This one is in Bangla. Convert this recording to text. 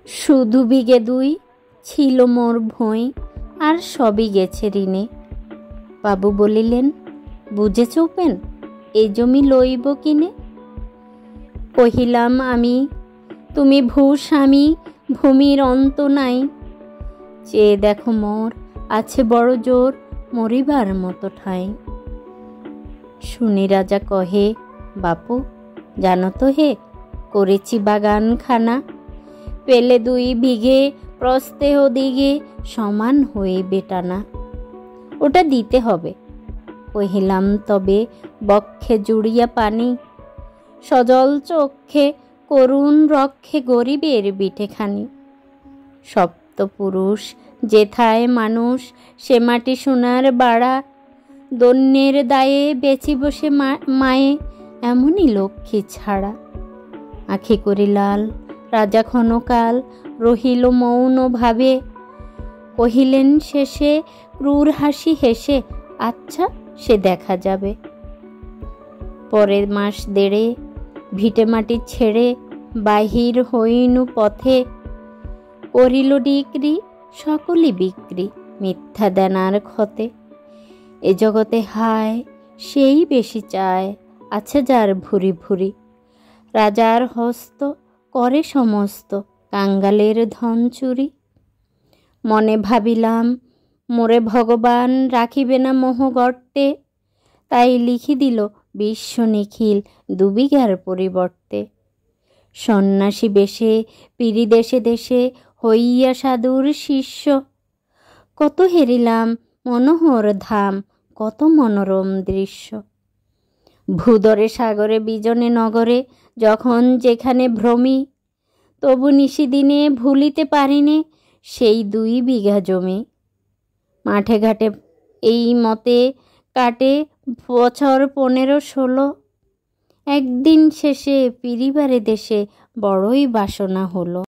শুধু বিঘে 2 ছিল মোর ভুঁই, আর সবই গেছে ঋণে। বাবু বলিলেন, বুঝেছ উপেন, এই জমি লইব কিনে? কহিলাম আমি, তুমি ভূস্বামী, ভূমির অন্ত নাই। চেয়ে দেখো মোর আছে বড় জোর, মরিবার মতো ঠাঁই। শুনি রাজা কহে, বাপু জানো তো হে, করেছি বাগানখানা, পেলে 2 বিঘে প্রস্থে ও দিগে সমান হয়ে বেটানা। ওটা দিতে হবে। কহিলাম, তবে বক্ষে জুড়িয়া পানি, সজল চক্ষে করুণ রক্ষে গরিবের বিঠেখানি। সপ্তপুরুষ যেথায় মানুষ, সে মাটি সোনার বাড়া, দন্যের দায়ে বেচি বসে মায়ে, এমনই লক্ষ্মী ছাড়া। আঁখি করি লাল, রাজা ক্ষণকাল রহিল মৌন ভাবে, কহিলেন শেষে ক্রূর হাসি হেসে, আচ্ছা সে দেখা যাবে। পরের মাস 1.5 ভিটে মাটি ছেড়ে বাহির হইনু পথে, করিল ডিক্রি সকলই বিক্রি মিথ্যা দেনার ক্ষতে। এ জগতে হায় সেই বেশি চায়, আছে যার ভুরি ভুরি, রাজার হস্ত করে সমস্ত কাঙ্গালের ধন চুরি। মনে ভাবিলাম, মোরে ভগবান রাখিবে না মোহ গর্তে, তাই লিখি দিল বিশ্ব নিখিল 2 বিঘার পরিবর্তে। সন্ন্যাসী বেশে পিরি দেশে দেশে হইয়া সাধুর শিষ্য, কত হেরিলাম মনোহর ধাম, কত মনোরম দৃশ্য। ভূদরে সাগরে বিজনে নগরে যখন যেখানে ভ্রমি, তবু নিশিদিনে ভুলিতে পারিনে সেই 2 বিঘা জমি। মাঠে ঘাটে এই মতে কাটে বছর 15-16, একদিন শেষে ফিরিবারে দেশে বড়ই বাসনা হলো।